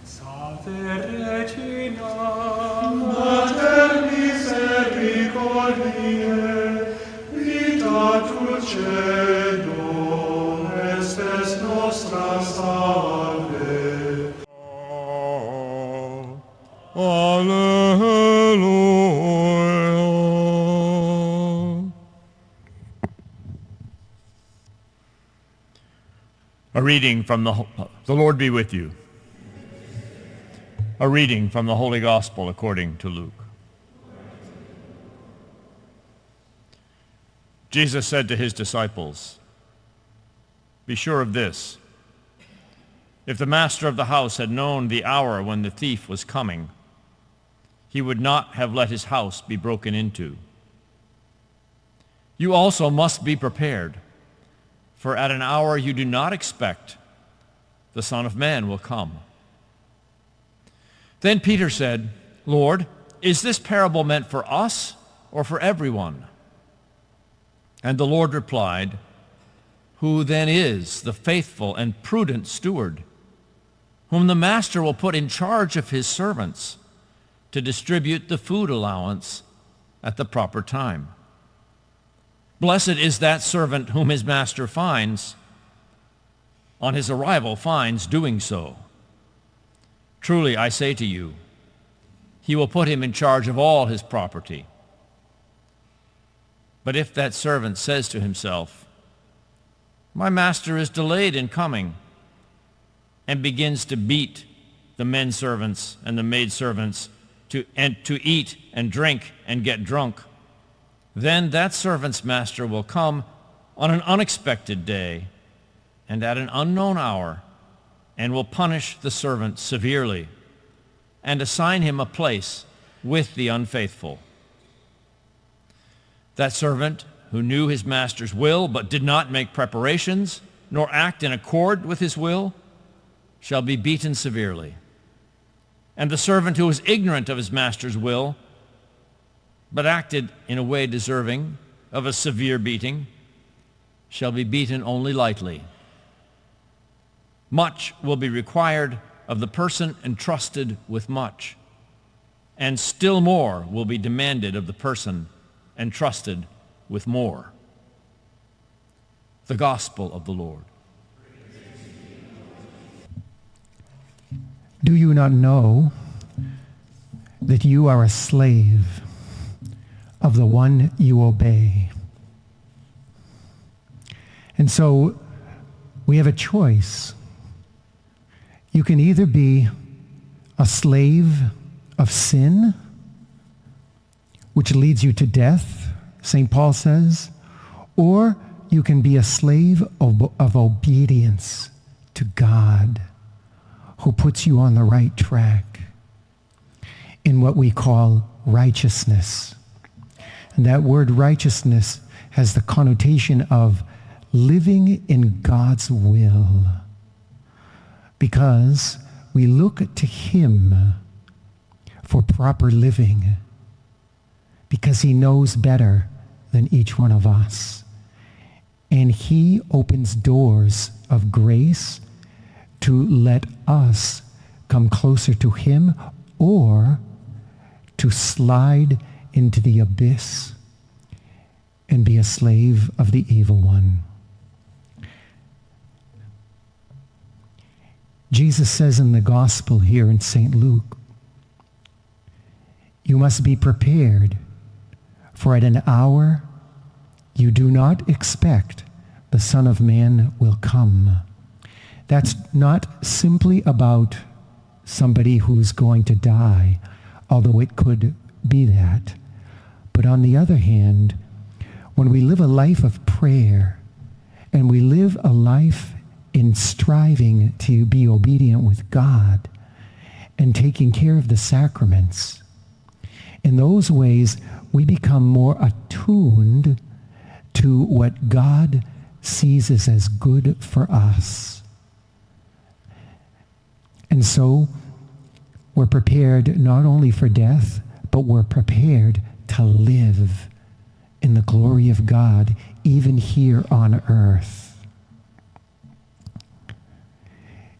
Salve Regina, Mater misericordiae, vita dulcedo, estes nostra salve. Alleluia. A reading from the Lord be with you. A reading from the Holy Gospel according to Luke. Jesus said to his disciples, "Be sure of this. If the master of the house had known the hour when the thief was coming, he would not have let his house be broken into. You also must be prepared, for at an hour you do not expect, the Son of Man will come." Then Peter said, "Lord, is this parable meant for us or for everyone?" And the Lord replied, "Who then is the faithful and prudent steward, whom the master will put in charge of his servants to distribute the food allowance at the proper time? Blessed is that servant whom his master finds, on his arrival finds doing so. Truly, I say to you, he will put him in charge of all his property. But if that servant says to himself, 'My master is delayed in coming,' and begins to beat the men servants and the maid servants to eat and drink and get drunk, then that servant's master will come on an unexpected day and at an unknown hour, and will punish the servant severely and assign him a place with the unfaithful. That servant who knew his master's will but did not make preparations nor act in accord with his will shall be beaten severely. And the servant who was ignorant of his master's will but acted in a way deserving of a severe beating shall be beaten only lightly. Much will be required of the person entrusted with much, and still more will be demanded of the person entrusted with more." The Gospel of the Lord. Do you not know that you are a slave of the one you obey? And so we have a choice. You can either be a slave of sin, which leads you to death, St. Paul says, or you can be a slave of obedience to God, who puts you on the right track in what we call righteousness. And that word righteousness has the connotation of living in God's will, because we look to him for proper living, because he knows better than each one of us. And he opens doors of grace to let us come closer to him, or to slide into the abyss and be a slave of the evil one. Jesus says in the gospel here in St. Luke, "You must be prepared, for at an hour you do not expect the Son of Man will come." That's not simply about somebody who's going to die, although it could be that. But on the other hand, when we live a life of prayer and we live a life in striving to be obedient with God and taking care of the sacraments, in those ways we become more attuned to what God sees as good for us. And so we're prepared not only for death, but we're prepared to live in the glory of God, even here on earth.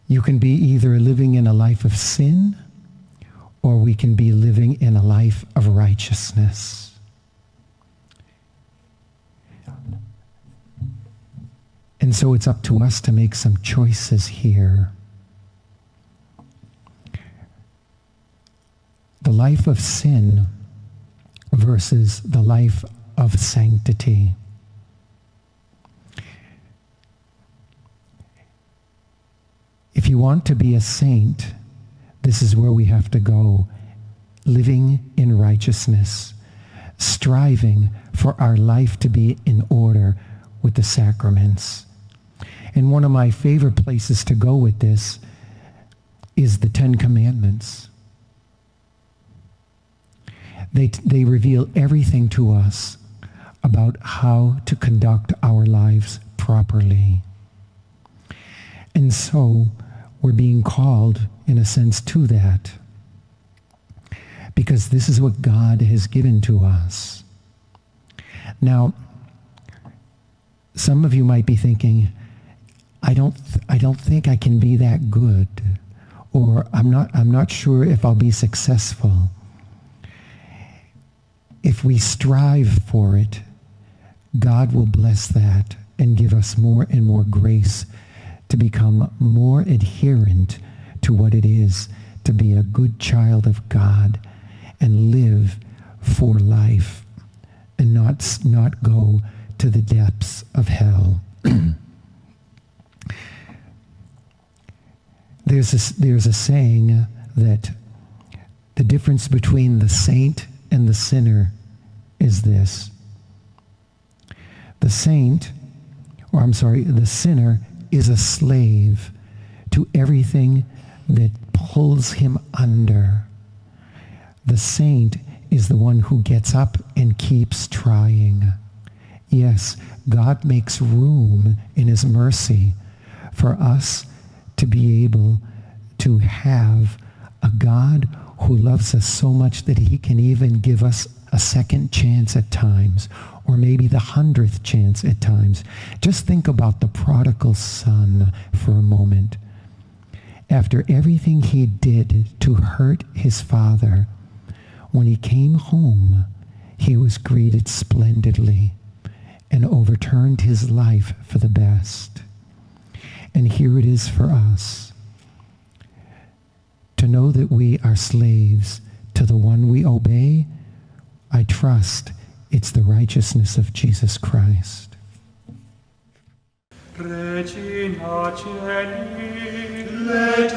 You can be either living in a life of sin, or we can be living in a life of righteousness. And so it's up to us to make some choices here. The life of sin versus the life of sanctity. If you want to be a saint, this is where we have to go. Living in righteousness, striving for our life to be in order with the sacraments. And one of my favorite places to go with this is the Ten Commandments. They reveal everything to us about how to conduct our lives properly. And so we're being called, in a sense, to that. Because this is what God has given to us. Now, some of you might be thinking, I don't think I can be that good, or I'm not sure if I'll be successful. If we strive for it, God will bless that and give us more and more grace to become more adherent to what it is to be a good child of God and live for life and not go to the depths of hell. There's a saying that the difference between the saint and the sinner is this. The sinner is a slave to everything that pulls him under. The saint is the one who gets up and keeps trying. Yes, God makes room in his mercy for us to be able to have a God who loves us so much that he can even give us a second chance at times, or maybe the 100th chance at times. Just think about the prodigal son for a moment. After everything he did to hurt his father, when he came home, he was greeted splendidly and overturned his life for the best. And here it is for us to know that we are slaves to the one we obey. I trust it's the righteousness of Jesus Christ. Regina Celi, let